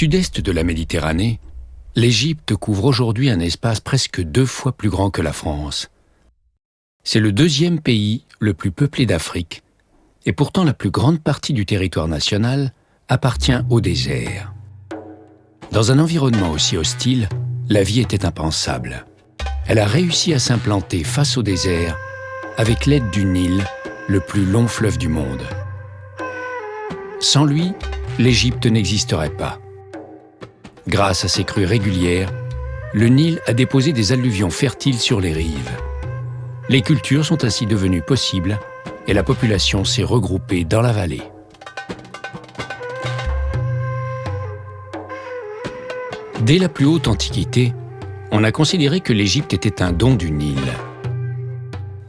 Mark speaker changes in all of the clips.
Speaker 1: sud-est de la Méditerranée, l'Égypte couvre aujourd'hui un espace presque 2 fois plus grand que la France. C'est le 2e pays le plus peuplé d'Afrique, et pourtant la plus grande partie du territoire national appartient au désert. Dans un environnement aussi hostile, la vie était impensable. Elle a réussi à s'implanter face au désert avec l'aide du Nil, le plus long fleuve du monde. Sans lui, l'Égypte n'existerait pas. Grâce à ses crues régulières, le Nil a déposé des alluvions fertiles sur les rives. Les cultures sont ainsi devenues possibles et la population s'est regroupée dans la vallée. Dès la plus haute Antiquité, on a considéré que l'Égypte était un don du Nil.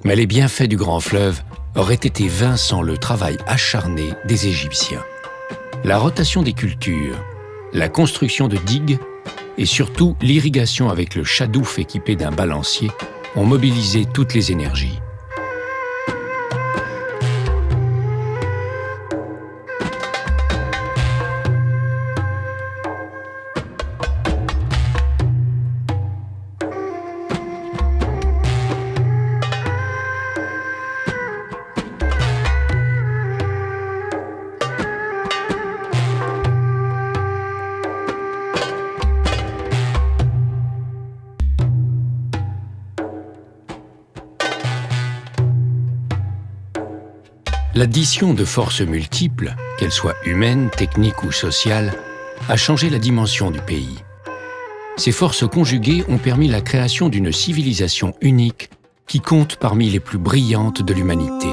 Speaker 1: Mais les bienfaits du grand fleuve auraient été vains sans le travail acharné des Égyptiens. La rotation des cultures, la construction de digues et surtout l'irrigation avec le chadouf équipé d'un balancier ont mobilisé toutes les énergies. L'addition de forces multiples, qu'elles soient humaines, techniques ou sociales, a changé la dimension du pays. Ces forces conjuguées ont permis la création d'une civilisation unique qui compte parmi les plus brillantes de l'humanité.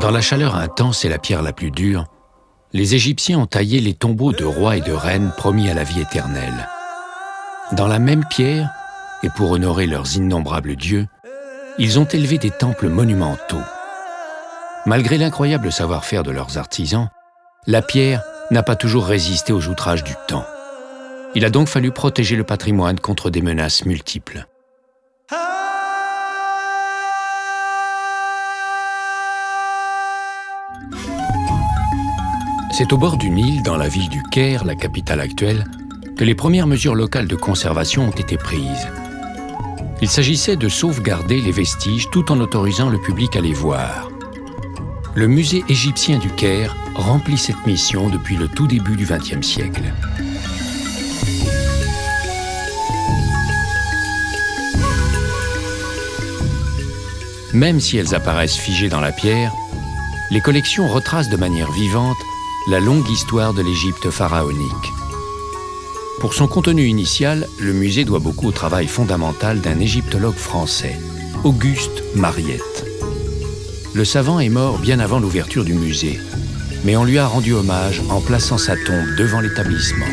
Speaker 1: Dans la chaleur intense et la pierre la plus dure, les Égyptiens ont taillé les tombeaux de rois et de reines promis à la vie éternelle. Dans la même pierre, et pour honorer leurs innombrables dieux, ils ont élevé des temples monumentaux. Malgré l'incroyable savoir-faire de leurs artisans, la pierre n'a pas toujours résisté aux outrages du temps. Il a donc fallu protéger le patrimoine contre des menaces multiples. C'est au bord du Nil, dans la ville du Caire, la capitale actuelle, que les premières mesures locales de conservation ont été prises. Il s'agissait de sauvegarder les vestiges tout en autorisant le public à les voir. Le musée égyptien du Caire remplit cette mission depuis le tout début du XXe siècle. Même si elles apparaissent figées dans la pierre, les collections retracent de manière vivante la longue histoire de l'Égypte pharaonique. Pour son contenu initial, le musée doit beaucoup au travail fondamental d'un égyptologue français, Auguste Mariette. Le savant est mort bien avant l'ouverture du musée, mais on lui a rendu hommage en plaçant sa tombe devant l'établissement.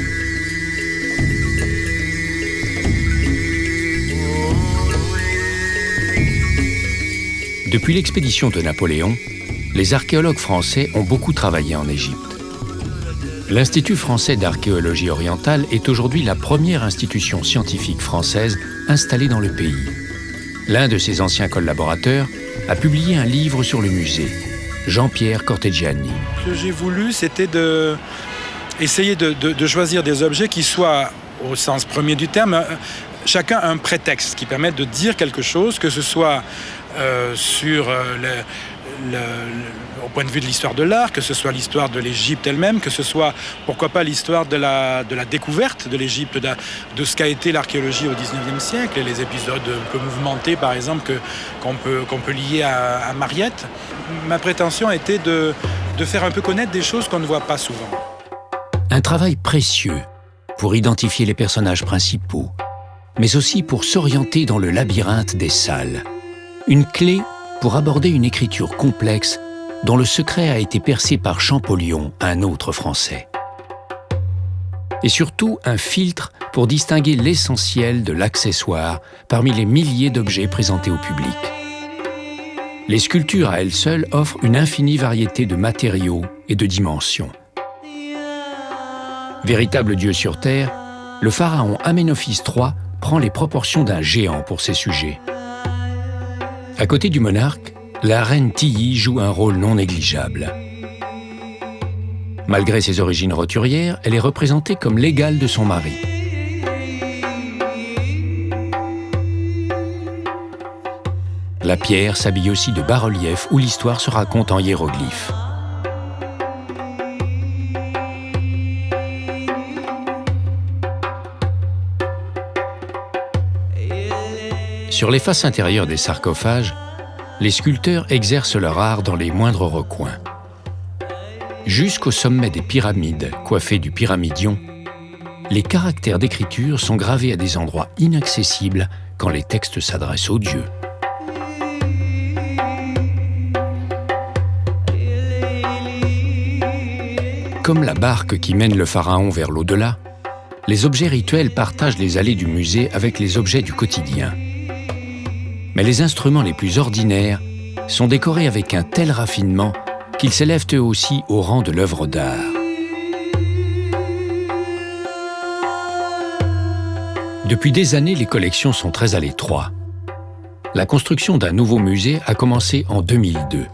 Speaker 1: Depuis l'expédition de Napoléon, les archéologues français ont beaucoup travaillé en Égypte. L'Institut français d'archéologie orientale est aujourd'hui la première institution scientifique française installée dans le pays. L'un de ses anciens collaborateurs a publié un livre sur le musée, Jean-Pierre Corteggiani.
Speaker 2: Ce que j'ai voulu, c'était essayer de choisir des objets qui soient, au sens premier du terme, chacun un prétexte qui permette de dire quelque chose, que ce soit sur au point de vue de l'histoire de l'art, que ce soit l'histoire de l'Égypte elle-même, que ce soit, pourquoi pas, l'histoire de la découverte de l'Égypte, de ce qu'a été l'archéologie au XIXe siècle, et les épisodes un peu mouvementés, par exemple, qu'on peut lier à Mariette. Ma prétention était de faire un peu connaître des choses qu'on ne voit pas souvent.
Speaker 1: Un travail précieux pour identifier les personnages principaux, mais aussi pour s'orienter dans le labyrinthe des salles. Une clé pour aborder une écriture complexe dont le secret a été percé par Champollion, un autre Français. Et surtout, un filtre pour distinguer l'essentiel de l'accessoire parmi les milliers d'objets présentés au public. Les sculptures à elles seules offrent une infinie variété de matériaux et de dimensions. Véritable dieu sur terre, le pharaon Aménophis III prend les proportions d'un géant pour ses sujets. À côté du monarque, la reine Tiye joue un rôle non négligeable. Malgré ses origines roturières, elle est représentée comme l'égale de son mari. La pierre s'habille aussi de bas-reliefs où l'histoire se raconte en hiéroglyphes. Sur les faces intérieures des sarcophages, les sculpteurs exercent leur art dans les moindres recoins. Jusqu'au sommet des pyramides, coiffées du pyramidion, les caractères d'écriture sont gravés à des endroits inaccessibles quand les textes s'adressent aux dieux. Comme la barque qui mène le pharaon vers l'au-delà, les objets rituels partagent les allées du musée avec les objets du quotidien. Mais les instruments les plus ordinaires sont décorés avec un tel raffinement qu'ils s'élèvent eux aussi au rang de l'œuvre d'art. Depuis des années, les collections sont très à l'étroit. La construction d'un nouveau musée a commencé en 2002.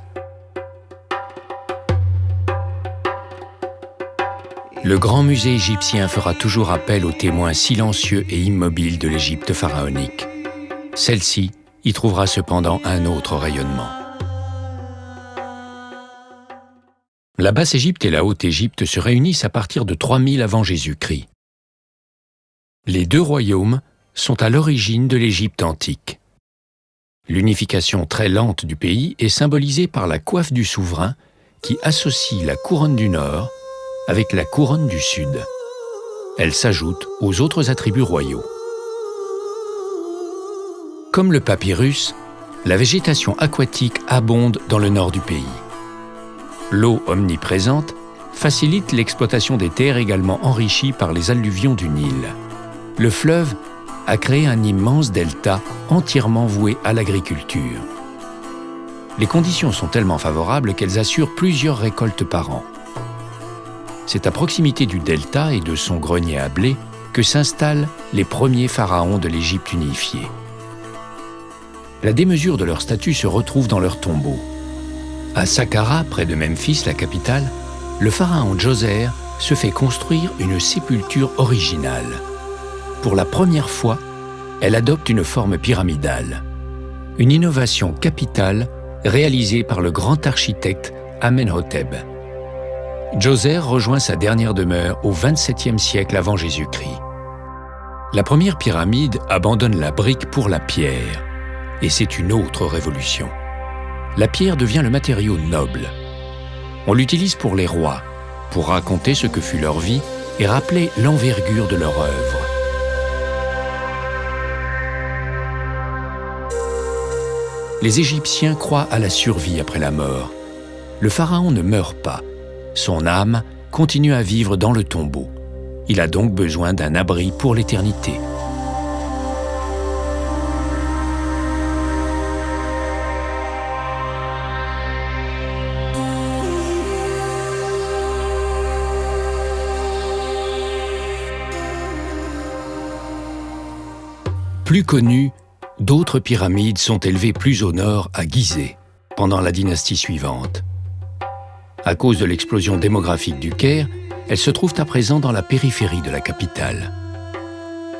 Speaker 1: Le grand musée égyptien fera toujours appel aux témoins silencieux et immobiles de l'Égypte pharaonique. Celle-ci y trouvera cependant un autre rayonnement. La Basse-Égypte et la Haute-Égypte se réunissent à partir de 3000 avant Jésus-Christ. Les deux royaumes sont à l'origine de l'Égypte antique. L'unification très lente du pays est symbolisée par la coiffe du souverain qui associe la couronne du Nord avec la couronne du Sud. Elle s'ajoute aux autres attributs royaux. Comme le papyrus, la végétation aquatique abonde dans le nord du pays. L'eau omniprésente facilite l'exploitation des terres également enrichies par les alluvions du Nil. Le fleuve a créé un immense delta entièrement voué à l'agriculture. Les conditions sont tellement favorables qu'elles assurent plusieurs récoltes par an. C'est à proximité du delta et de son grenier à blé que s'installent les premiers pharaons de l'Égypte unifiée. La démesure de leur statut se retrouve dans leurs tombeaux. À Saqqara, près de Memphis, la capitale, le pharaon Djoser se fait construire une sépulture originale. Pour la première fois, elle adopte une forme pyramidale. Une innovation capitale réalisée par le grand architecte Amenhotep. Djoser rejoint sa dernière demeure au XXVIIe siècle avant Jésus-Christ. La première pyramide abandonne la brique pour la pierre, et c'est une autre révolution. La pierre devient le matériau noble. On l'utilise pour les rois, pour raconter ce que fut leur vie et rappeler l'envergure de leur œuvre. Les Égyptiens croient à la survie après la mort. Le pharaon ne meurt pas. Son âme continue à vivre dans le tombeau. Il a donc besoin d'un abri pour l'éternité. Plus connues, d'autres pyramides sont élevées plus au nord, à Gizeh, pendant la dynastie suivante. À cause de l'explosion démographique du Caire, elles se trouvent à présent dans la périphérie de la capitale.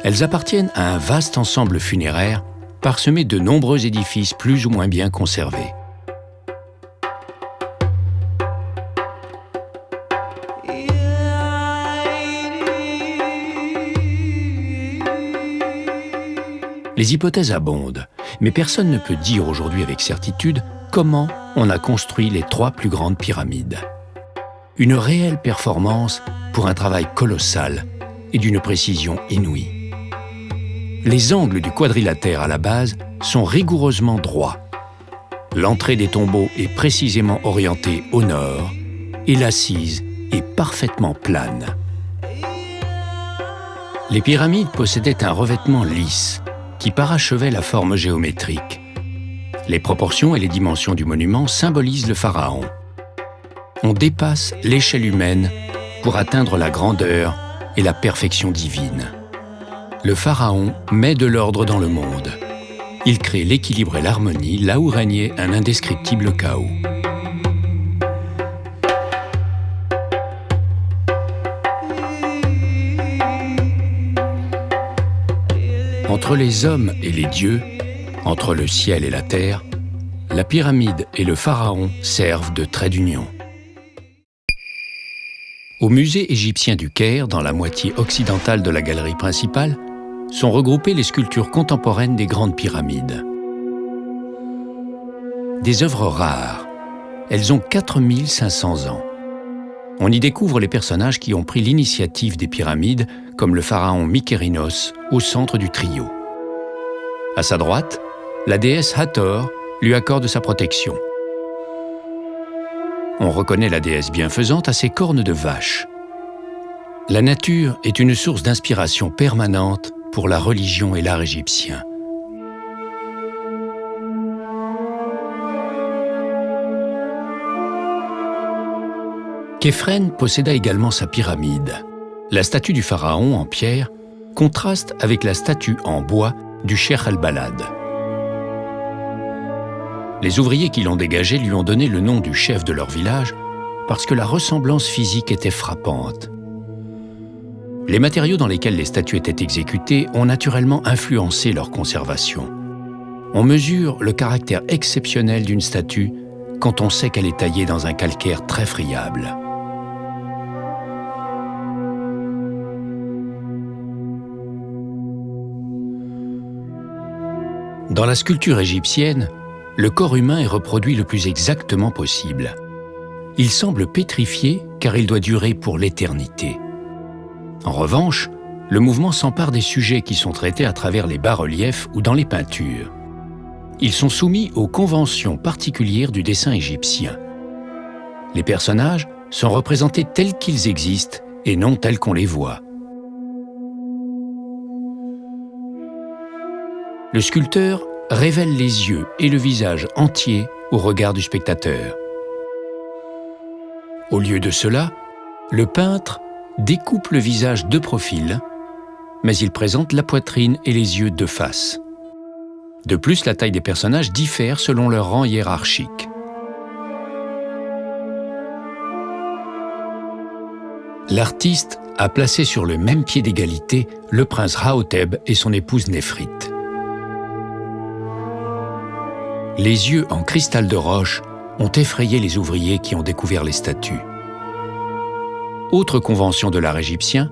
Speaker 1: Elles appartiennent à un vaste ensemble funéraire parsemé de nombreux édifices plus ou moins bien conservés. Les hypothèses abondent, mais personne ne peut dire aujourd'hui avec certitude comment on a construit les 3 plus grandes pyramides. Une réelle performance pour un travail colossal et d'une précision inouïe. Les angles du quadrilatère à la base sont rigoureusement droits. L'entrée des tombeaux est précisément orientée au nord et l'assise est parfaitement plane. Les pyramides possédaient un revêtement lisse qui parachevait la forme géométrique. Les proportions et les dimensions du monument symbolisent le pharaon. On dépasse l'échelle humaine pour atteindre la grandeur et la perfection divine. Le pharaon met de l'ordre dans le monde. il crée l'équilibre et l'harmonie là où régnait un indescriptible chaos. Entre les hommes et les dieux, entre le ciel et la terre, la pyramide et le pharaon servent de trait d'union. Au musée égyptien du Caire, dans la moitié occidentale de la galerie principale, sont regroupées les sculptures contemporaines des grandes pyramides. Des œuvres rares, elles ont 4500 ans. On y découvre les personnages qui ont pris l'initiative des pyramides, comme le pharaon Mykérinos, au centre du trio. À sa droite, la déesse Hathor lui accorde sa protection. On reconnaît la déesse bienfaisante à ses cornes de vache. La nature est une source d'inspiration permanente pour la religion et l'art égyptien. Képhren posséda également sa pyramide. La statue du pharaon en pierre contraste avec la statue en bois du Cheikh al-Balad. Les ouvriers qui l'ont dégagé lui ont donné le nom du chef de leur village parce que la ressemblance physique était frappante. Les matériaux dans lesquels les statues étaient exécutées ont naturellement influencé leur conservation. On mesure le caractère exceptionnel d'une statue quand on sait qu'elle est taillée dans un calcaire très friable. Dans la sculpture égyptienne, le corps humain est reproduit le plus exactement possible. Il semble pétrifié car il doit durer pour l'éternité. En revanche, le mouvement s'empare des sujets qui sont traités à travers les bas-reliefs ou dans les peintures. Ils sont soumis aux conventions particulières du dessin égyptien. Les personnages sont représentés tels qu'ils existent et non tels qu'on les voit. Le sculpteur révèle les yeux et le visage entier au regard du spectateur. Au lieu de cela, le peintre découpe le visage de profil, mais il présente la poitrine et les yeux de face. De plus, la taille des personnages diffère selon leur rang hiérarchique. L'artiste a placé sur le même pied d'égalité le prince Rahotep et son épouse Néphrite. Les yeux en cristal de roche ont effrayé les ouvriers qui ont découvert les statues. Autre convention de l'art égyptien,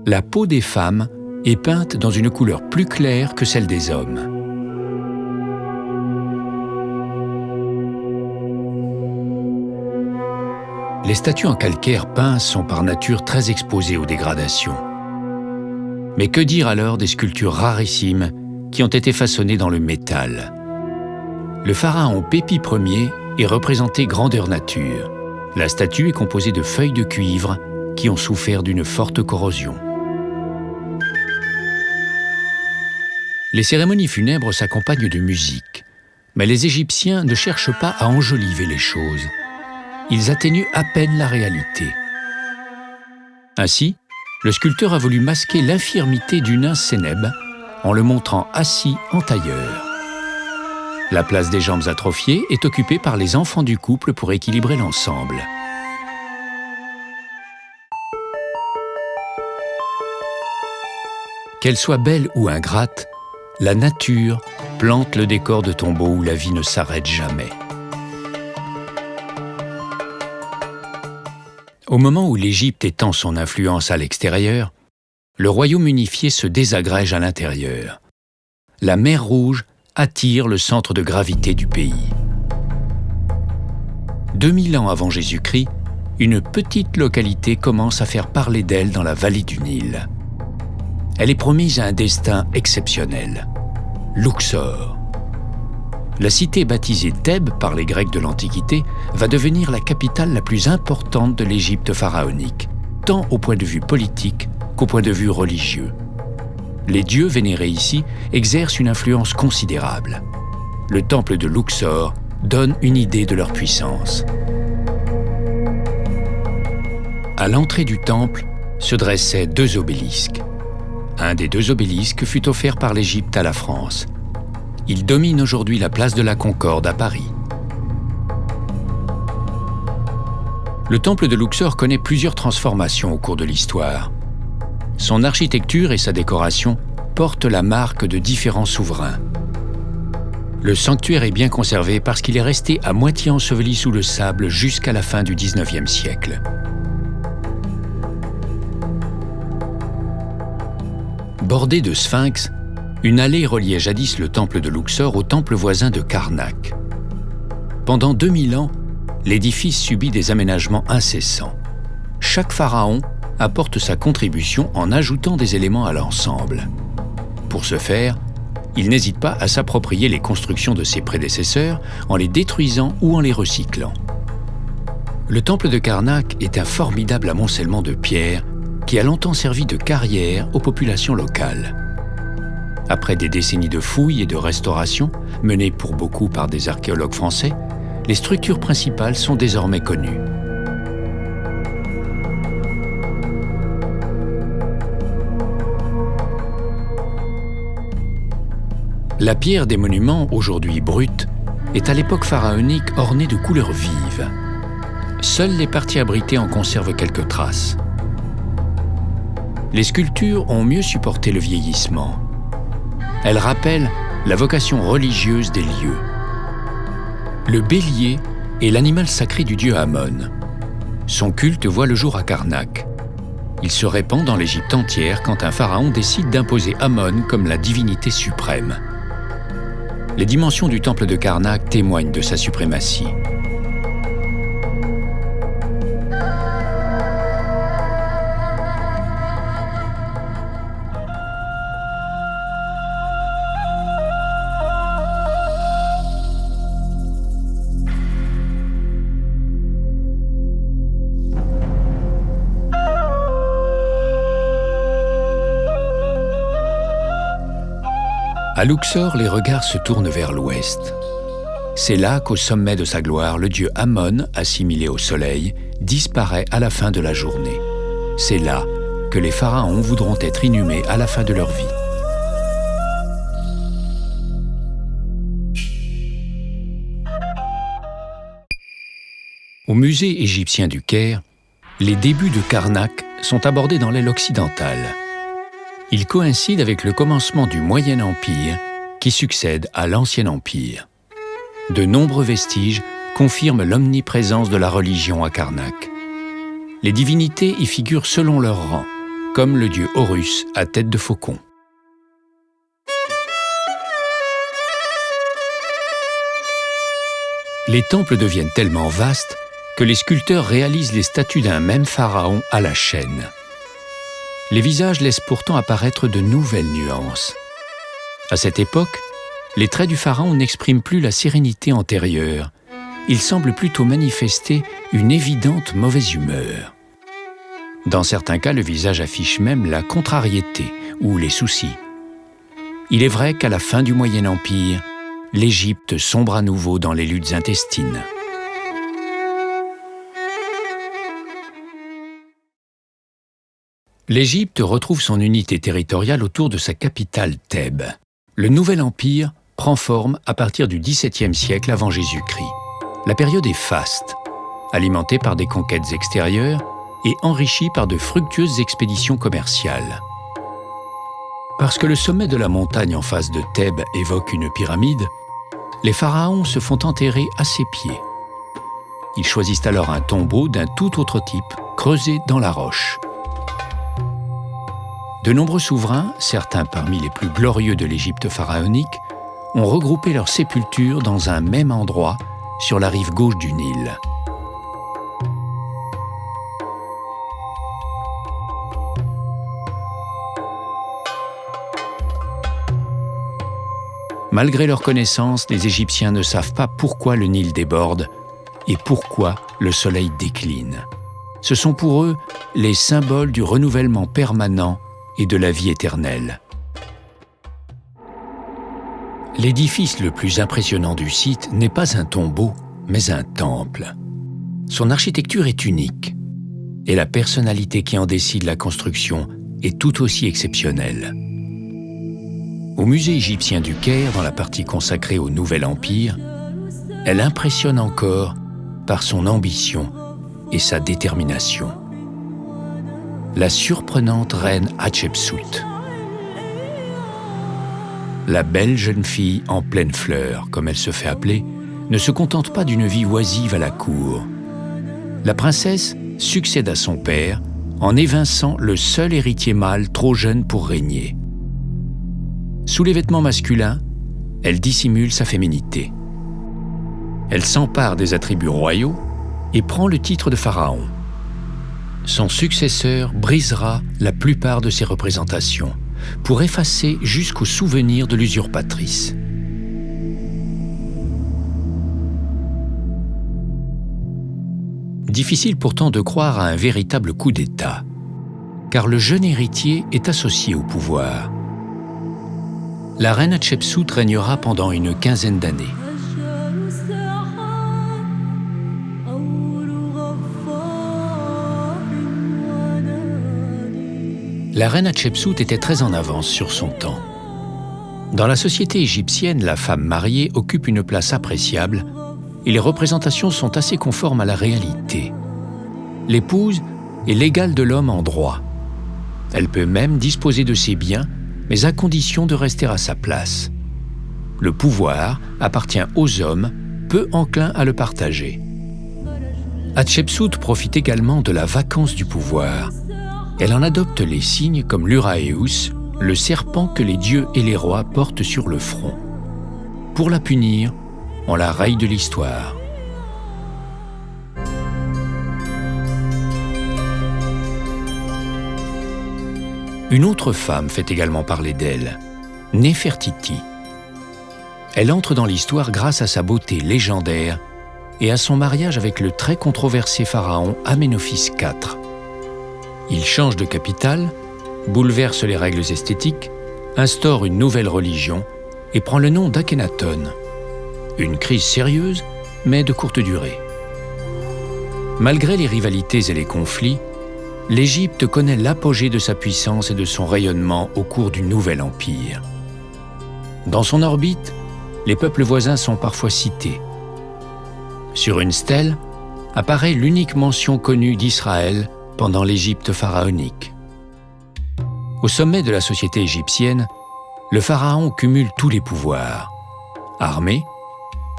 Speaker 1: la peau des femmes est peinte dans une couleur plus claire que celle des hommes. Les statues en calcaire peint sont par nature très exposées aux dégradations. Mais que dire alors des sculptures rarissimes qui ont été façonnées dans le métal ? Le pharaon Pépi Ier est représenté grandeur nature. La statue est composée de feuilles de cuivre qui ont souffert d'une forte corrosion. Les cérémonies funèbres s'accompagnent de musique, mais les Égyptiens ne cherchent pas à enjoliver les choses. Ils atténuent à peine la réalité. Ainsi, le sculpteur a voulu masquer l'infirmité du nain Sénèbe en le montrant assis en tailleur. La place des jambes atrophiées est occupée par les enfants du couple pour équilibrer l'ensemble. Qu'elle soit belle ou ingrate, la nature plante le décor de tombeaux où la vie ne s'arrête jamais. Au moment où l'Égypte étend son influence à l'extérieur, le royaume unifié se désagrège à l'intérieur. La mer Rouge attire le centre de gravité du pays. 2000 ans avant Jésus-Christ, une petite localité commence à faire parler d'elle dans la vallée du Nil. Elle est promise à un destin exceptionnel, Luxor. La cité baptisée Thèbes par les Grecs de l'Antiquité va devenir la capitale la plus importante de l'Égypte pharaonique, tant au point de vue politique qu'au point de vue religieux. Les dieux vénérés ici exercent une influence considérable. Le temple de Luxor donne une idée de leur puissance. À l'entrée du temple se dressaient 2 obélisques. Un des 2 obélisques fut offert par l'Égypte à la France. Il domine aujourd'hui la place de la Concorde à Paris. Le temple de Luxor connaît plusieurs transformations au cours de l'histoire. Son architecture et sa décoration portent la marque de différents souverains. Le sanctuaire est bien conservé parce qu'il est resté à moitié enseveli sous le sable jusqu'à la fin du XIXe siècle. Bordé de sphinx, une allée reliait jadis le temple de Luxor au temple voisin de Karnak. Pendant 2000 ans, l'édifice subit des aménagements incessants. Chaque pharaon apporte sa contribution en ajoutant des éléments à l'ensemble. Pour ce faire, il n'hésite pas à s'approprier les constructions de ses prédécesseurs en les détruisant ou en les recyclant. Le temple de Karnak est un formidable amoncellement de pierres qui a longtemps servi de carrière aux populations locales. Après des décennies de fouilles et de restauration, menées pour beaucoup par des archéologues français, les structures principales sont désormais connues. La pierre des monuments, aujourd'hui brute, est à l'époque pharaonique ornée de couleurs vives. Seules les parties abritées en conservent quelques traces. Les sculptures ont mieux supporté le vieillissement. Elles rappellent la vocation religieuse des lieux. Le bélier est l'animal sacré du dieu Amon. Son culte voit le jour à Karnak. Il se répand dans l'Égypte entière quand un pharaon décide d'imposer Amon comme la divinité suprême. Les dimensions du temple de Karnak témoignent de sa suprématie. À Luxor, les regards se tournent vers l'ouest. C'est là qu'au sommet de sa gloire, le dieu Amon, assimilé au soleil, disparaît à la fin de la journée. C'est là que les pharaons voudront être inhumés à la fin de leur vie. Au musée égyptien du Caire, les débuts de Karnak sont abordés dans l'aile occidentale. Il coïncide avec le commencement du Moyen Empire qui succède à l'Ancien Empire. De nombreux vestiges confirment l'omniprésence de la religion à Karnak. Les divinités y figurent selon leur rang, comme le dieu Horus à tête de faucon. Les temples deviennent tellement vastes que les sculpteurs réalisent les statues d'un même pharaon à la chaîne. Les visages laissent pourtant apparaître de nouvelles nuances. À cette époque, les traits du pharaon n'expriment plus la sérénité antérieure. Ils semblent plutôt manifester une évidente mauvaise humeur. Dans certains cas, le visage affiche même la contrariété ou les soucis. Il est vrai qu'à la fin du Moyen Empire, l'Égypte sombre à nouveau dans les luttes intestines. L'Égypte retrouve son unité territoriale autour de sa capitale Thèbes. Le nouvel empire prend forme à partir du XVIIe siècle avant Jésus-Christ. La période est faste, alimentée par des conquêtes extérieures et enrichie par de fructueuses expéditions commerciales. Parce que le sommet de la montagne en face de Thèbes évoque une pyramide, les pharaons se font enterrer à ses pieds. Ils choisissent alors un tombeau d'un tout autre type, creusé dans la roche. De nombreux souverains, certains parmi les plus glorieux de l'Égypte pharaonique, ont regroupé leurs sépultures dans un même endroit sur la rive gauche du Nil. Malgré leur connaissance, les Égyptiens ne savent pas pourquoi le Nil déborde et pourquoi le soleil décline. Ce sont pour eux les symboles du renouvellement permanent et de la vie éternelle. L'édifice le plus impressionnant du site n'est pas un tombeau, mais un temple. Son architecture est unique, et la personnalité qui en décide la construction est tout aussi exceptionnelle. Au musée égyptien du Caire, dans la partie consacrée au Nouvel Empire, elle impressionne encore par son ambition et sa détermination. La surprenante reine Hatshepsut. La belle jeune fille en pleine fleur, comme elle se fait appeler, ne se contente pas d'une vie oisive à la cour. La princesse succède à son père en évinçant le seul héritier mâle trop jeune pour régner. Sous les vêtements masculins, elle dissimule sa féminité. Elle s'empare des attributs royaux et prend le titre de pharaon. Son successeur brisera la plupart de ses représentations pour effacer jusqu'au souvenir de l'usurpatrice. Difficile pourtant de croire à un véritable coup d'État, car le jeune héritier est associé au pouvoir. La reine Hatshepsut régnera pendant une quinzaine d'années. La reine Hatshepsut était très en avance sur son temps. Dans la société égyptienne, la femme mariée occupe une place appréciable et les représentations sont assez conformes à la réalité. L'épouse est l'égale de l'homme en droit. Elle peut même disposer de ses biens, mais à condition de rester à sa place. Le pouvoir appartient aux hommes, peu enclins à le partager. Hatshepsut profite également de la vacance du pouvoir. Elle en adopte les signes comme l'Uraeus, le serpent que les dieux et les rois portent sur le front. Pour la punir, on la raye de l'histoire. Une autre femme fait également parler d'elle, Néfertiti. Elle entre dans l'histoire grâce à sa beauté légendaire et à son mariage avec le très controversé pharaon Aménophis IV. Il change de capitale, bouleverse les règles esthétiques, instaure une nouvelle religion et prend le nom d'Akhenaton. Une crise sérieuse, mais de courte durée. Malgré les rivalités et les conflits, l'Égypte connaît l'apogée de sa puissance et de son rayonnement au cours du Nouvel Empire. Dans son orbite, les peuples voisins sont parfois cités. Sur une stèle apparaît l'unique mention connue d'Israël pendant l'Égypte pharaonique. Au sommet de la société égyptienne, le pharaon cumule tous les pouvoirs: armée,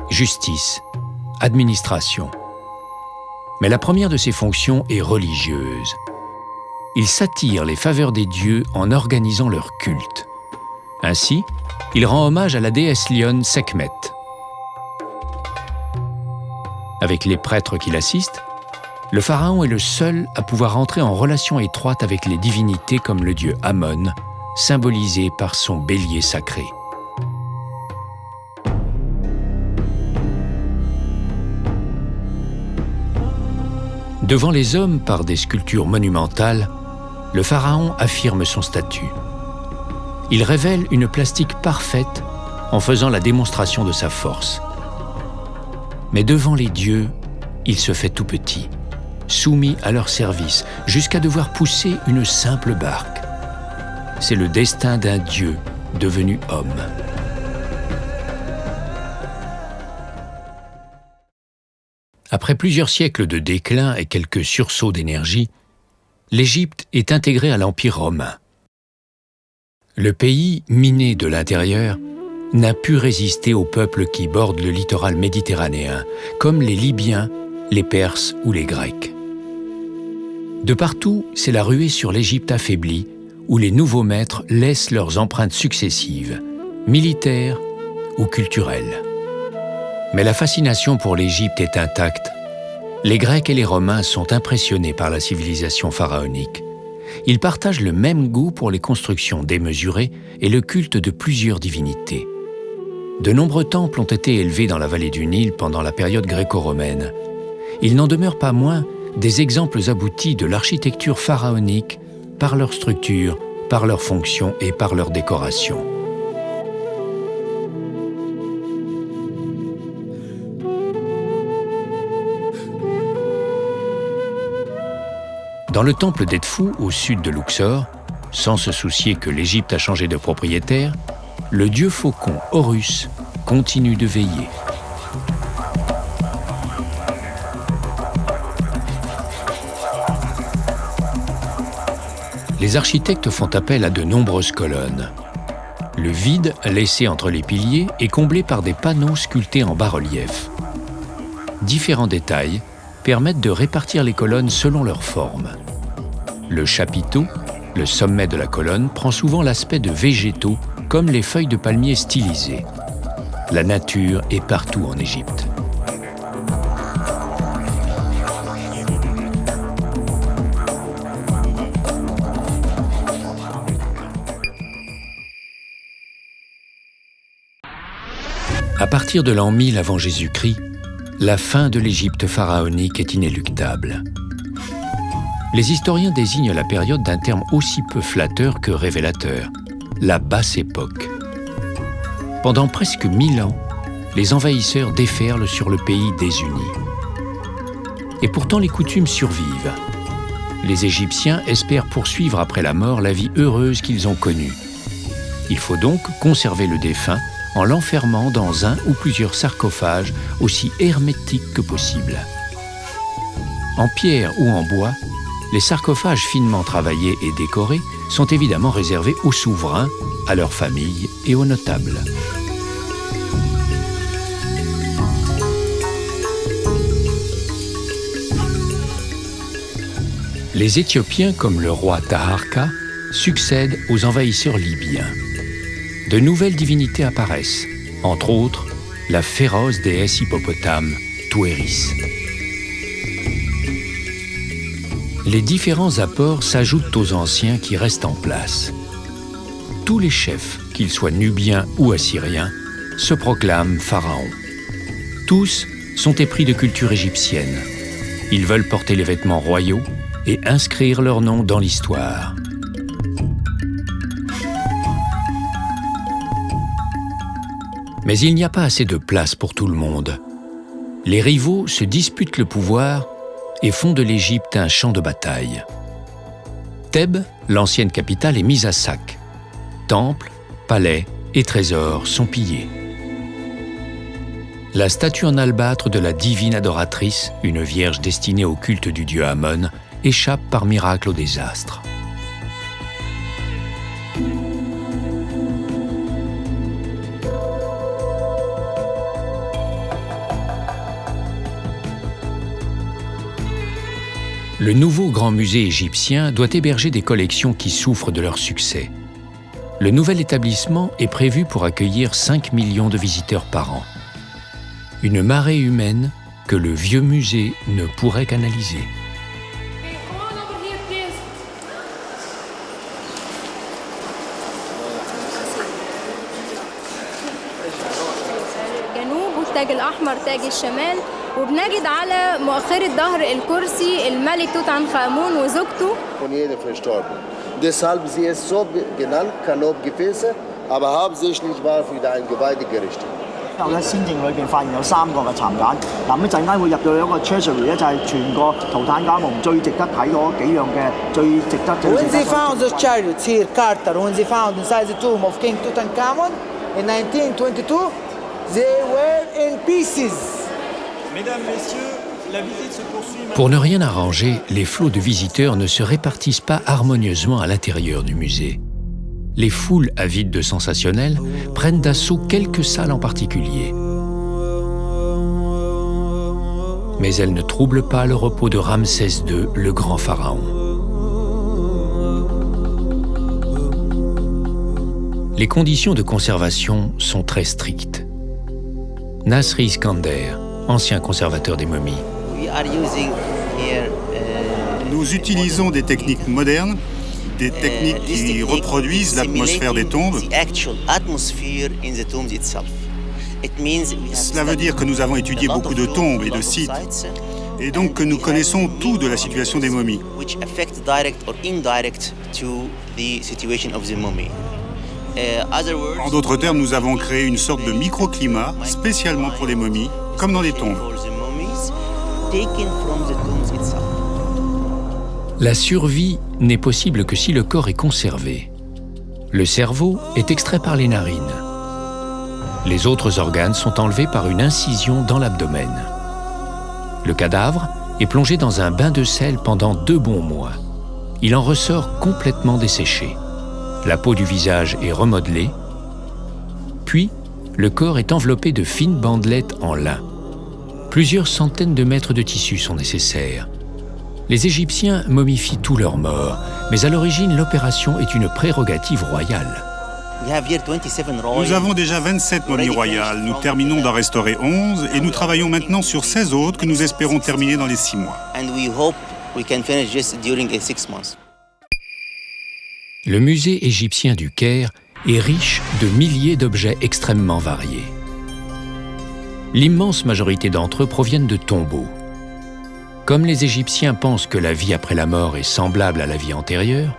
Speaker 1: justice, administration. Mais la première de ses fonctions est religieuse. Il s'attire les faveurs des dieux en organisant leur culte. Ainsi, il rend hommage à la déesse lionne Sekhmet. Avec les prêtres qui l'assistent, le pharaon est le seul à pouvoir entrer en relation étroite avec les divinités comme le dieu Amon, symbolisé par son bélier sacré. Devant les hommes par des sculptures monumentales, le pharaon affirme son statut. Il révèle une plastique parfaite en faisant la démonstration de sa force. Mais devant les dieux, il se fait tout petit, soumis à leur service, jusqu'à devoir pousser une simple barque. C'est le destin d'un dieu devenu homme. Après plusieurs siècles de déclin et quelques sursauts d'énergie, l'Égypte est intégrée à l'Empire romain. Le pays, miné de l'intérieur, n'a pu résister aux peuples qui bordent le littoral méditerranéen, comme les Libyens, les Perses ou les Grecs. De partout, c'est la ruée sur l'Égypte affaiblie, où les nouveaux maîtres laissent leurs empreintes successives, militaires ou culturelles. Mais la fascination pour l'Égypte est intacte. Les Grecs et les Romains sont impressionnés par la civilisation pharaonique. Ils partagent le même goût pour les constructions démesurées et le culte de plusieurs divinités. De nombreux temples ont été élevés dans la vallée du Nil pendant la période gréco-romaine. Il n'en demeure pas moins des exemples aboutis de l'architecture pharaonique par leur structure, par leur fonction et par leur décoration. Dans le temple d'Edfou, au sud de Luxor, sans se soucier que l'Égypte a changé de propriétaire, le dieu faucon Horus continue de veiller. Les architectes font appel à de nombreuses colonnes. Le vide laissé entre les piliers est comblé par des panneaux sculptés en bas-relief. Différents détails permettent de répartir les colonnes selon leur forme. Le chapiteau, le sommet de la colonne, prend souvent l'aspect de végétaux, comme les feuilles de palmier stylisées. La nature est partout en Égypte. À partir de l'an 1000 avant Jésus-Christ, la fin de l'Égypte pharaonique est inéluctable. Les historiens désignent la période d'un terme aussi peu flatteur que révélateur, la Basse Époque. Pendant presque 1000 ans, les envahisseurs déferlent sur le pays désuni. Et pourtant les coutumes survivent. Les Égyptiens espèrent poursuivre après la mort la vie heureuse qu'ils ont connue. Il faut donc conserver le défunt en l'enfermant dans un ou plusieurs sarcophages aussi hermétiques que possible. En pierre ou en bois, les sarcophages finement travaillés et décorés sont évidemment réservés aux souverains, à leurs familles et aux notables. Les Éthiopiens, comme le roi Taharka, succèdent aux envahisseurs libyens. De nouvelles divinités apparaissent, entre autres la féroce déesse hippopotame, Touéris. Les différents apports s'ajoutent aux anciens qui restent en place. Tous les chefs, qu'ils soient nubiens ou assyriens, se proclament pharaons. Tous sont épris de culture égyptienne. Ils veulent porter les vêtements royaux et inscrire leur nom dans l'histoire. Mais il n'y a pas assez de place pour tout le monde. Les rivaux se disputent le pouvoir et font de l'Égypte un champ de bataille. Thèbes, l'ancienne capitale, est mise à sac. Temples, palais et trésors sont pillés. La statue en albâtre de la divine adoratrice, une vierge destinée au culte du dieu Amon, échappe par miracle au désastre. Le nouveau grand musée égyptien doit héberger des collections qui souffrent de leur succès. Le nouvel établissement est prévu pour accueillir 5 millions de visiteurs par an. Une marée humaine que le vieux musée ne pourrait canaliser.
Speaker 3: وبنجد على مؤخرة ظهر الكرسي الملك توت عنخ آمون وزوجته.
Speaker 4: Deshalb sie es so genannt, Kanop-Gefäße, aber hauptsächlich war für ein Geweihegericht.
Speaker 5: 後咧，仙境裏邊發現有3個嘅蠶繭。嗱，咁陣間會入到一個 treasury 咧，就係全個圖坦卡蒙最值得睇嗰幾樣嘅最值得。
Speaker 6: When they found the chariots here, Carter, when they found inside the tomb of King Tutankhamun in 1922, they were in pieces.
Speaker 7: Mesdames, Messieurs, la visite se poursuit.
Speaker 1: Pour ne rien arranger, les flots de visiteurs ne se répartissent pas harmonieusement à l'intérieur du musée. Les foules avides de sensationnel prennent d'assaut quelques salles en particulier. Mais elles ne troublent pas le repos de Ramsès II, le grand pharaon. Les conditions de conservation sont très strictes. Nasri Iskander, ancien conservateur des momies.
Speaker 8: Nous utilisons des techniques modernes, des techniques qui reproduisent l'atmosphère des tombes. Cela veut dire que nous avons étudié beaucoup de tombes et de sites, et donc que nous connaissons tout de la situation des momies. En d'autres termes, nous avons créé une sorte de microclimat spécialement pour les momies, comme dans les tombes.
Speaker 1: La survie n'est possible que si le corps est conservé. Le cerveau est extrait par les narines. Les autres organes sont enlevés par une incision dans l'abdomen. Le cadavre est plongé dans un bain de sel pendant 2 bons mois. Il en ressort complètement desséché. La peau du visage est remodelée. Puis, le corps est enveloppé de fines bandelettes en lin. Plusieurs centaines de mètres de tissu sont nécessaires. Les Égyptiens momifient tous leurs morts, mais à l'origine, l'opération est une prérogative royale.
Speaker 8: Nous avons déjà 27 momies royales. Nous terminons d'en restaurer 11 et nous travaillons maintenant sur 16 autres que nous espérons terminer dans les 6 mois.
Speaker 1: Le musée égyptien du Caire est riche de milliers d'objets extrêmement variés. L'immense majorité d'entre eux proviennent de tombeaux. Comme les Égyptiens pensent que la vie après la mort est semblable à la vie antérieure,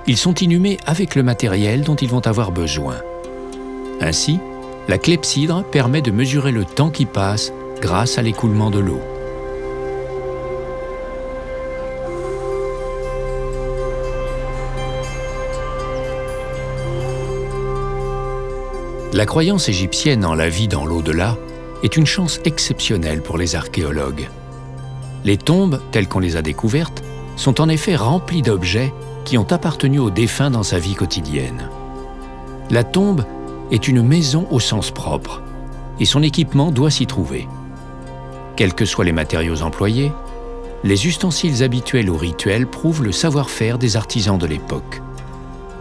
Speaker 1: ils sont inhumés avec le matériel dont ils vont avoir besoin. Ainsi, la clepsydre permet de mesurer le temps qui passe grâce à l'écoulement de l'eau. La croyance égyptienne en la vie dans l'au-delà est une chance exceptionnelle pour les archéologues. Les tombes, telles qu'on les a découvertes, sont en effet remplies d'objets qui ont appartenu au défunt dans sa vie quotidienne. La tombe est une maison au sens propre, et son équipement doit s'y trouver. Quels que soient les matériaux employés, les ustensiles habituels ou rituels prouvent le savoir-faire des artisans de l'époque.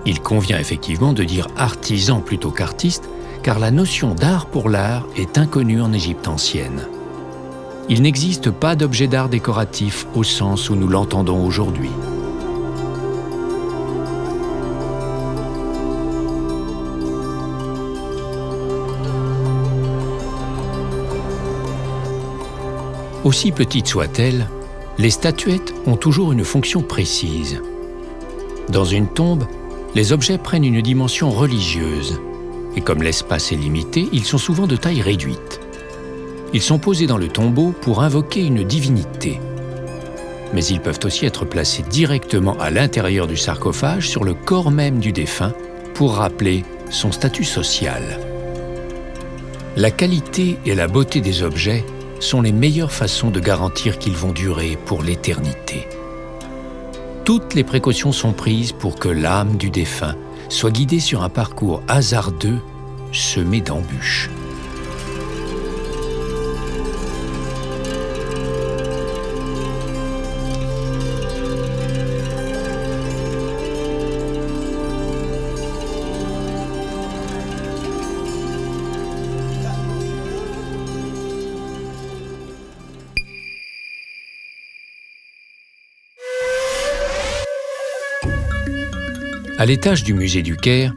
Speaker 1: Il convient effectivement de dire artisan plutôt qu'artiste, car la notion d'art pour l'art est inconnue en Égypte ancienne. Il n'existe pas d'objet d'art décoratif au sens où nous l'entendons aujourd'hui. Aussi petites soient-elles, les statuettes ont toujours une fonction précise. Dans une tombe, les objets prennent une dimension religieuse, et comme l'espace est limité, ils sont souvent de taille réduite. Ils sont posés dans le tombeau pour invoquer une divinité. Mais ils peuvent aussi être placés directement à l'intérieur du sarcophage sur le corps même du défunt pour rappeler son statut social. La qualité et la beauté des objets sont les meilleures façons de garantir qu'ils vont durer pour l'éternité. Toutes les précautions sont prises pour que l'âme du défunt soit guidée sur un parcours hasardeux semé d'embûches. À l'étage du musée du Caire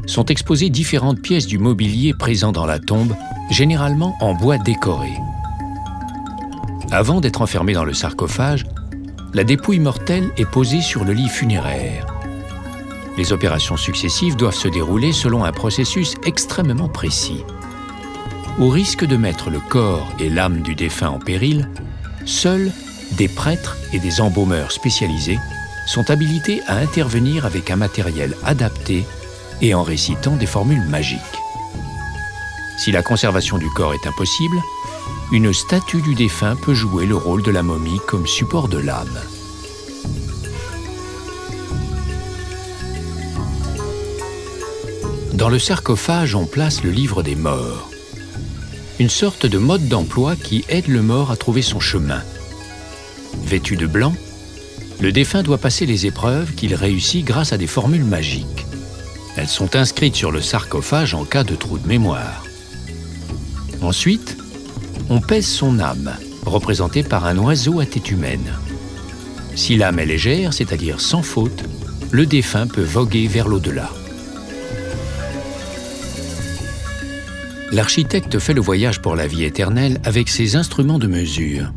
Speaker 1: sont exposées différentes pièces du mobilier présent dans la tombe, généralement en bois décoré. Avant d'être enfermée dans le sarcophage, la dépouille mortelle est posée sur le lit funéraire. Les opérations successives doivent se dérouler selon un processus extrêmement précis. Au risque de mettre le corps et l'âme du défunt en péril, seuls des prêtres et des embaumeurs spécialisés sont habilités à intervenir avec un matériel adapté et en récitant des formules magiques. Si la conservation du corps est impossible, une statue du défunt peut jouer le rôle de la momie comme support de l'âme. Dans le sarcophage, on place le livre des morts, une sorte de mode d'emploi qui aide le mort à trouver son chemin. Vêtu de blanc, le défunt doit passer les épreuves qu'il réussit grâce à des formules magiques. Elles sont inscrites sur le sarcophage en cas de trou de mémoire. Ensuite, on pèse son âme, représentée par un oiseau à tête humaine. Si l'âme est légère, c'est-à-dire sans faute, le défunt peut voguer vers l'au-delà. L'architecte fait le voyage pour la vie éternelle avec ses instruments de mesure.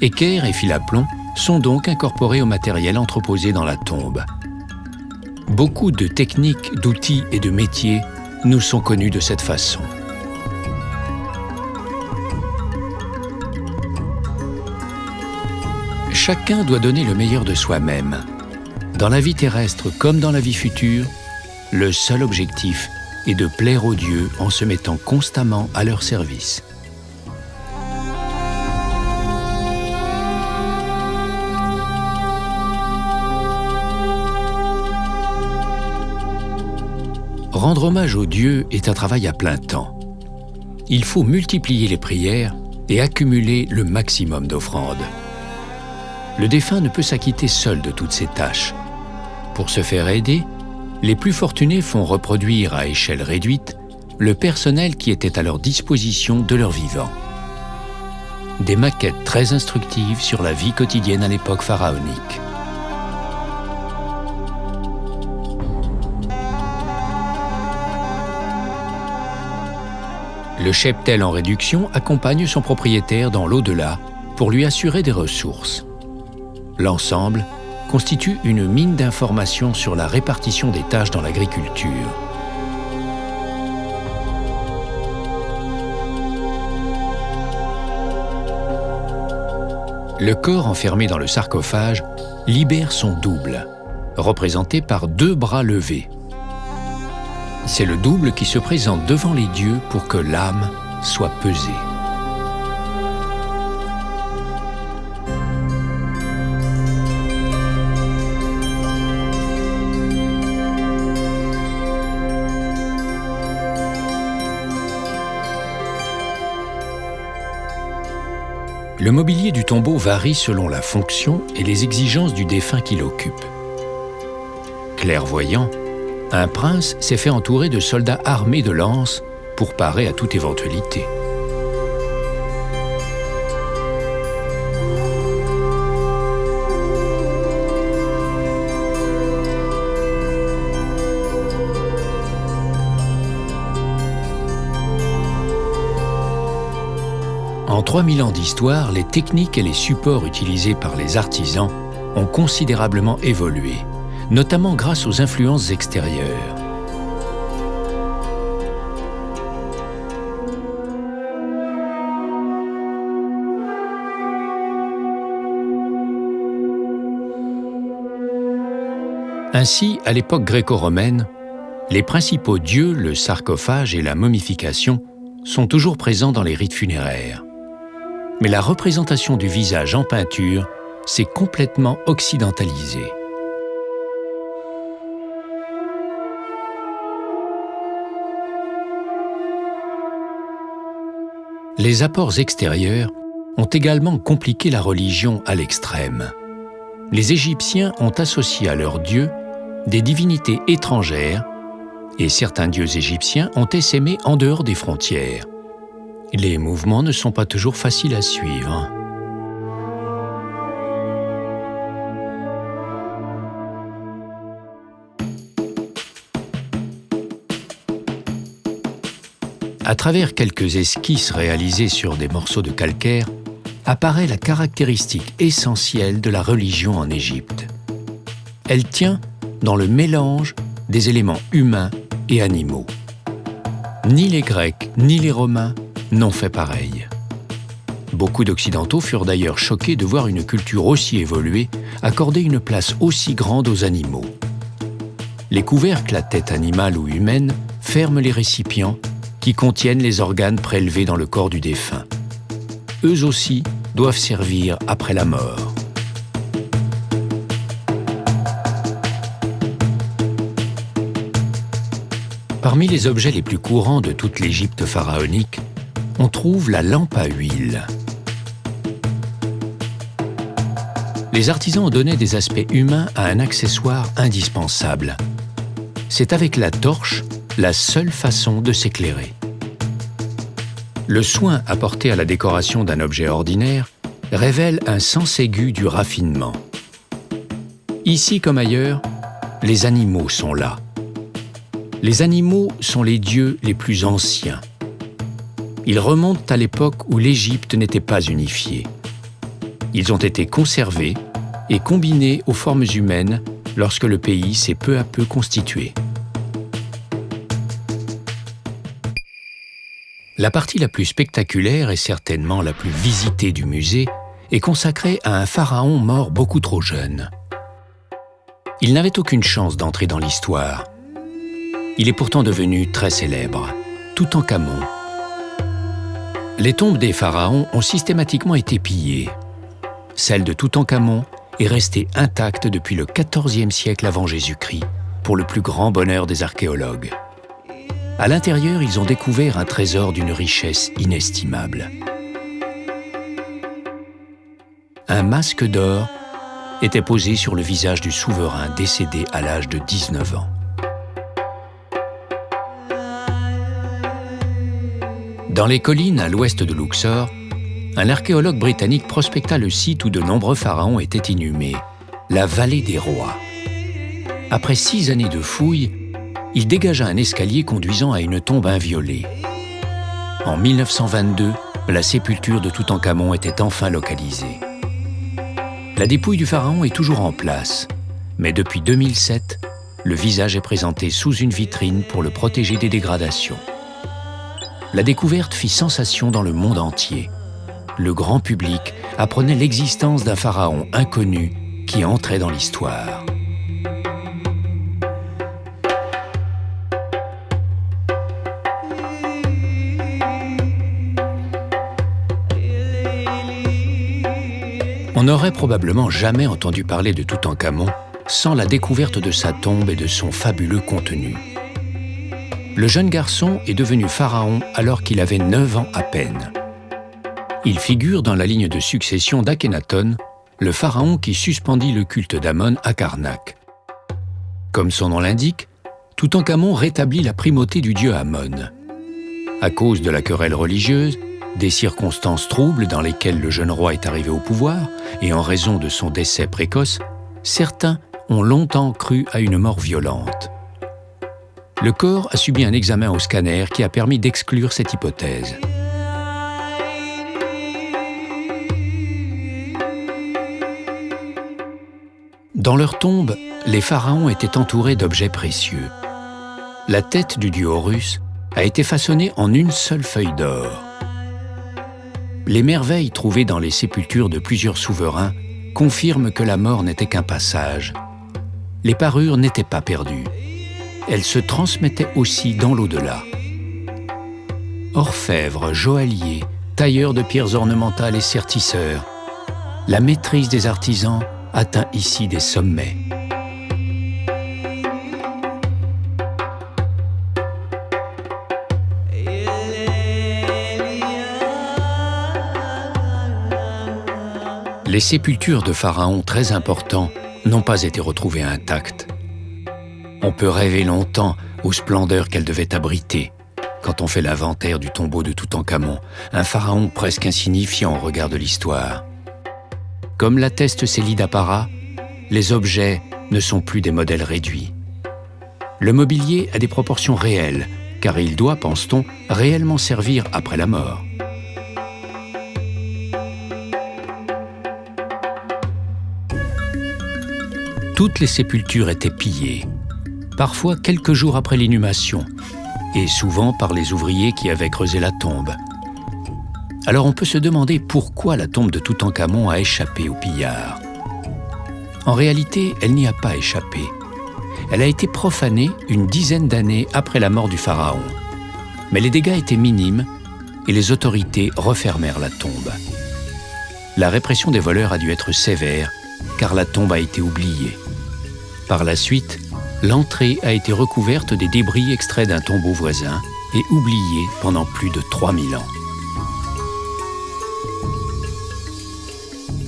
Speaker 1: Équerre et fil à plomb sont donc incorporés au matériel entreposé dans la tombe. Beaucoup de techniques, d'outils et de métiers nous sont connus de cette façon. Chacun doit donner le meilleur de soi-même. Dans la vie terrestre comme dans la vie future, le seul objectif est de plaire aux dieux en se mettant constamment à leur service. Rendre hommage aux dieux est un travail à plein temps. Il faut multiplier les prières et accumuler le maximum d'offrandes. Le défunt ne peut s'acquitter seul de toutes ces tâches. Pour se faire aider, les plus fortunés font reproduire à échelle réduite le personnel qui était à leur disposition de leur vivant. Des maquettes très instructives sur la vie quotidienne à l'époque pharaonique. Le cheptel en réduction accompagne son propriétaire dans l'au-delà pour lui assurer des ressources. L'ensemble constitue une mine d'informations sur la répartition des tâches dans l'agriculture. Le corps enfermé dans le sarcophage libère son double, représenté par 2 bras levés. C'est le double qui se présente devant les dieux pour que l'âme soit pesée. Le mobilier du tombeau varie selon la fonction et les exigences du défunt qui l'occupe. Clairvoyant, un prince s'est fait entourer de soldats armés de lances pour parer à toute éventualité. En 3000 ans d'histoire, les techniques et les supports utilisés par les artisans ont considérablement évolué, notamment grâce aux influences extérieures. Ainsi, à l'époque gréco-romaine, les principaux dieux, le sarcophage et la momification, sont toujours présents dans les rites funéraires. Mais la représentation du visage en peinture s'est complètement occidentalisée. Les apports extérieurs ont également compliqué la religion à l'extrême. Les Égyptiens ont associé à leurs dieux des divinités étrangères et certains dieux égyptiens ont essaimé en dehors des frontières. Les mouvements ne sont pas toujours faciles à suivre. À travers quelques esquisses réalisées sur des morceaux de calcaire, apparaît la caractéristique essentielle de la religion en Égypte. Elle tient dans le mélange des éléments humains et animaux. Ni les Grecs ni les Romains n'ont fait pareil. Beaucoup d'Occidentaux furent d'ailleurs choqués de voir une culture aussi évoluée accorder une place aussi grande aux animaux. Les couvercles à tête animale ou humaine ferment les récipients qui contiennent les organes prélevés dans le corps du défunt. Eux aussi doivent servir après la mort. Parmi les objets les plus courants de toute l'Égypte pharaonique, on trouve la lampe à huile. Les artisans ont donné des aspects humains à un accessoire indispensable. C'est avec la torche la seule façon de s'éclairer. Le soin apporté à la décoration d'un objet ordinaire révèle un sens aigu du raffinement. Ici comme ailleurs, les animaux sont là. Les animaux sont les dieux les plus anciens. Ils remontent à l'époque où l'Égypte n'était pas unifiée. Ils ont été conservés et combinés aux formes humaines lorsque le pays s'est peu à peu constitué. La partie la plus spectaculaire et certainement la plus visitée du musée est consacrée à un pharaon mort beaucoup trop jeune. Il n'avait aucune chance d'entrer dans l'histoire. Il est pourtant devenu très célèbre, Toutankhamon. Les tombes des pharaons ont systématiquement été pillées. Celle de Toutankhamon est restée intacte depuis le XIVe siècle avant Jésus-Christ, pour le plus grand bonheur des archéologues. À l'intérieur, ils ont découvert un trésor d'une richesse inestimable. Un masque d'or était posé sur le visage du souverain décédé à l'âge de 19 ans. Dans les collines à l'ouest de Luxor, un archéologue britannique prospecta le site où de nombreux pharaons étaient inhumés, la vallée des rois. Après 6 années de fouilles, il dégagea un escalier conduisant à une tombe inviolée. En 1922, la sépulture de Toutankhamon était enfin localisée. La dépouille du pharaon est toujours en place, mais depuis 2007, le visage est présenté sous une vitrine pour le protéger des dégradations. La découverte fit sensation dans le monde entier. Le grand public apprenait l'existence d'un pharaon inconnu qui entrait dans l'histoire. On n'aurait probablement jamais entendu parler de Toutankhamon sans la découverte de sa tombe et de son fabuleux contenu. Le jeune garçon est devenu pharaon alors qu'il avait 9 ans à peine. Il figure dans la ligne de succession d'Akhenaton, le pharaon qui suspendit le culte d'Amon à Karnak. Comme son nom l'indique, Toutankhamon rétablit la primauté du dieu Amon. À cause de la querelle religieuse, des circonstances troubles dans lesquelles le jeune roi est arrivé au pouvoir, et en raison de son décès précoce, certains ont longtemps cru à une mort violente. Le corps a subi un examen au scanner qui a permis d'exclure cette hypothèse. Dans leur tombe, les pharaons étaient entourés d'objets précieux. La tête du dieu Horus a été façonnée en une seule feuille d'or. Les merveilles trouvées dans les sépultures de plusieurs souverains confirment que la mort n'était qu'un passage. Les parures n'étaient pas perdues. Elles se transmettaient aussi dans l'au-delà. Orfèvres, joailliers, tailleurs de pierres ornementales et sertisseurs, la maîtrise des artisans atteint ici des sommets. Les sépultures de pharaons très importants n'ont pas été retrouvées intactes. On peut rêver longtemps aux splendeurs qu'elles devaient abriter quand on fait l'inventaire du tombeau de Toutankhamon, un pharaon presque insignifiant au regard de l'histoire. Comme l'atteste Célie d'Apparat, les objets ne sont plus des modèles réduits. Le mobilier a des proportions réelles, car il doit, pense-t-on, réellement servir après la mort. Toutes les sépultures étaient pillées, parfois quelques jours après l'inhumation, et souvent par les ouvriers qui avaient creusé la tombe. Alors on peut se demander pourquoi la tombe de Toutankhamon a échappé aux pillards. En réalité, elle n'y a pas échappé. Elle a été profanée une dizaine d'années après la mort du pharaon. Mais les dégâts étaient minimes et les autorités refermèrent la tombe. La répression des voleurs a dû être sévère, car la tombe a été oubliée. Par la suite, l'entrée a été recouverte des débris extraits d'un tombeau voisin et oubliée pendant plus de 3000 ans.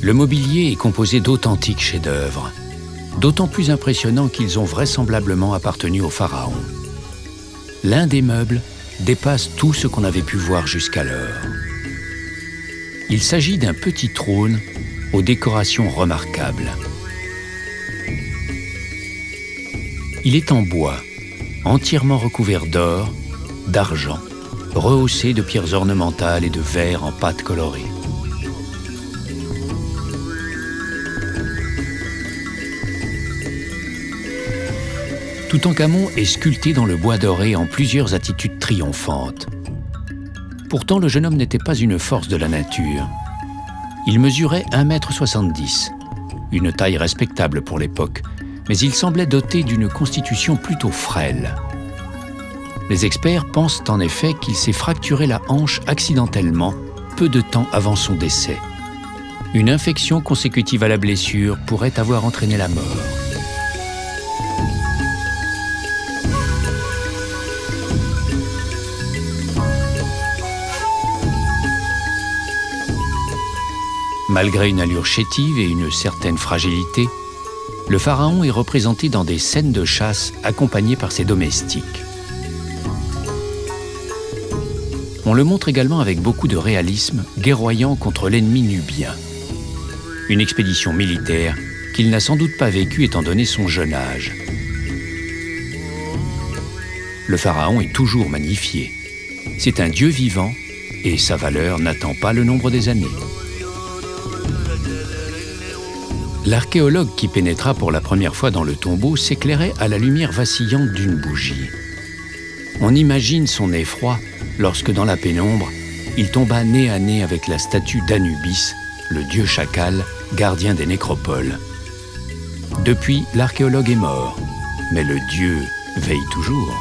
Speaker 1: Le mobilier est composé d'authentiques chefs-d'œuvre, d'autant plus impressionnants qu'ils ont vraisemblablement appartenu au pharaon. L'un des meubles dépasse tout ce qu'on avait pu voir jusqu'alors. Il s'agit d'un petit trône aux décorations remarquables. Il est en bois, entièrement recouvert d'or, d'argent, rehaussé de pierres ornementales et de verre en pâte colorée. Toutankhamon est sculpté dans le bois doré en plusieurs attitudes triomphantes. Pourtant, le jeune homme n'était pas une force de la nature. Il mesurait 1,70 m, une taille respectable pour l'époque, mais il semblait doté d'une constitution plutôt frêle. Les experts pensent en effet qu'il s'est fracturé la hanche accidentellement peu de temps avant son décès. Une infection consécutive à la blessure pourrait avoir entraîné la mort. Malgré une allure chétive et une certaine fragilité, le pharaon est représenté dans des scènes de chasse accompagné par ses domestiques. On le montre également avec beaucoup de réalisme, guerroyant contre l'ennemi nubien. Une expédition militaire qu'il n'a sans doute pas vécue étant donné son jeune âge. Le pharaon est toujours magnifié. C'est un dieu vivant et sa valeur n'attend pas le nombre des années. L'archéologue qui pénétra pour la première fois dans le tombeau s'éclairait à la lumière vacillante d'une bougie. On imagine son effroi lorsque, dans la pénombre, il tomba nez à nez avec la statue d'Anubis, le dieu chacal, gardien des nécropoles. Depuis, l'archéologue est mort, mais le dieu veille toujours.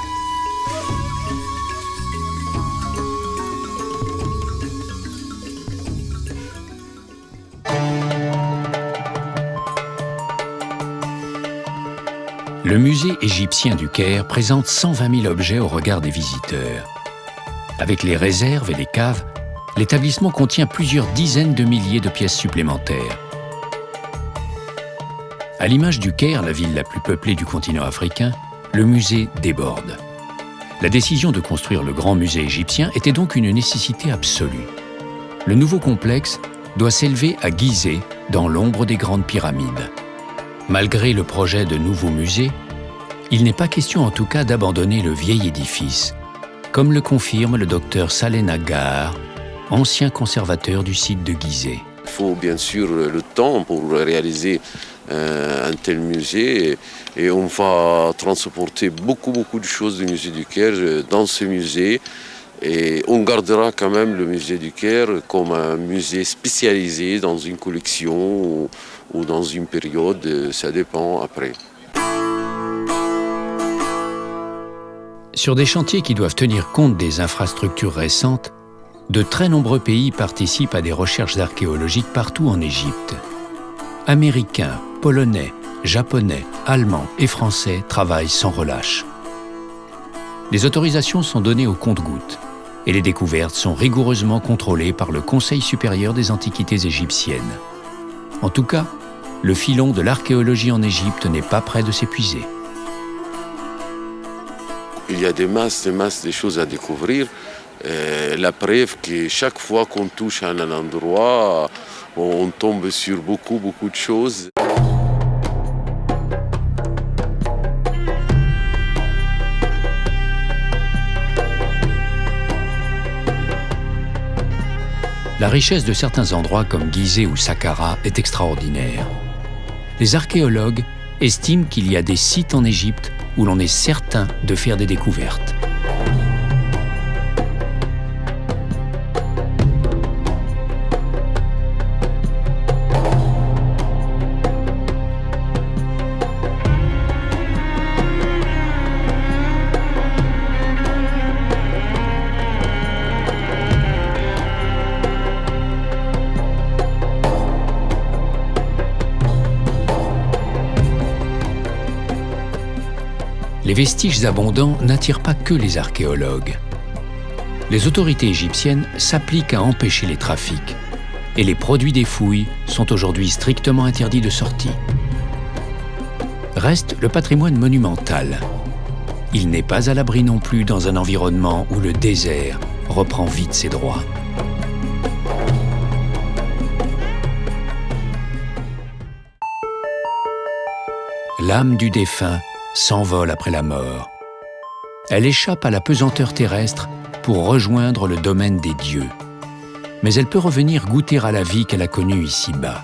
Speaker 1: Le musée égyptien du Caire présente 120 000 objets au regard des visiteurs. Avec les réserves et les caves, l'établissement contient plusieurs dizaines de milliers de pièces supplémentaires. À l'image du Caire, la ville la plus peuplée du continent africain, le musée déborde. La décision de construire le grand musée égyptien était donc une nécessité absolue. Le nouveau complexe doit s'élever à Gizeh, dans l'ombre des grandes pyramides. Malgré le projet de nouveau musée, il n'est pas question en tout cas d'abandonner le vieil édifice, comme le confirme le docteur Saleh Nagar, ancien conservateur du site de Gizeh.
Speaker 9: Il faut bien sûr le temps pour réaliser un tel musée et on va transporter beaucoup de choses du musée du Caire dans ce musée et on gardera quand même le musée du Caire comme un musée spécialisé dans une collection ou dans une période, ça dépend après.
Speaker 1: Sur des chantiers qui doivent tenir compte des infrastructures récentes, de très nombreux pays participent à des recherches archéologiques partout en Égypte. Américains, Polonais, Japonais, Allemands et Français travaillent sans relâche. Les autorisations sont données au compte-gouttes et les découvertes sont rigoureusement contrôlées par le Conseil supérieur des antiquités égyptiennes. En tout cas, le filon de l'archéologie en Égypte n'est pas près de s'épuiser.
Speaker 9: Il y a des masses de choses à découvrir. La preuve que chaque fois qu'on touche à un endroit, on tombe sur beaucoup de choses.
Speaker 1: La richesse de certains endroits comme Gizeh ou Saqqara est extraordinaire. Les archéologues estiment qu'il y a des sites en Égypte où l'on est certain de faire des découvertes. Les vestiges abondants n'attirent pas que les archéologues. Les autorités égyptiennes s'appliquent à empêcher les trafics et les produits des fouilles sont aujourd'hui strictement interdits de sortie. Reste le patrimoine monumental. Il n'est pas à l'abri non plus dans un environnement où le désert reprend vite ses droits. L'âme du défunt s'envole après la mort. Elle échappe à la pesanteur terrestre pour rejoindre le domaine des dieux. Mais elle peut revenir goûter à la vie qu'elle a connue ici-bas.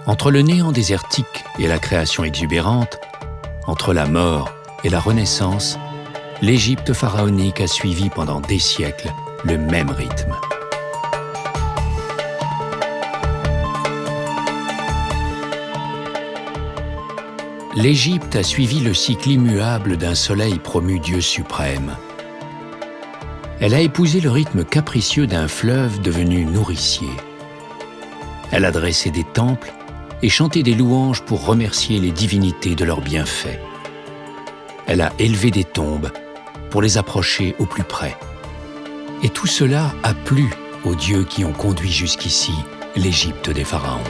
Speaker 1: Entre le néant désertique et la création exubérante, entre la mort et la renaissance, l'Égypte pharaonique a suivi pendant des siècles le même rythme. l'Égypte a suivi le cycle immuable d'un soleil promu Dieu suprême. Elle a épousé le rythme capricieux d'un fleuve devenu nourricier. Elle a dressé des temples et chanté des louanges pour remercier les divinités de leurs bienfaits. Elle a élevé des tombes pour les approcher au plus près. Et tout cela a plu aux dieux qui ont conduit jusqu'ici l'Égypte des pharaons.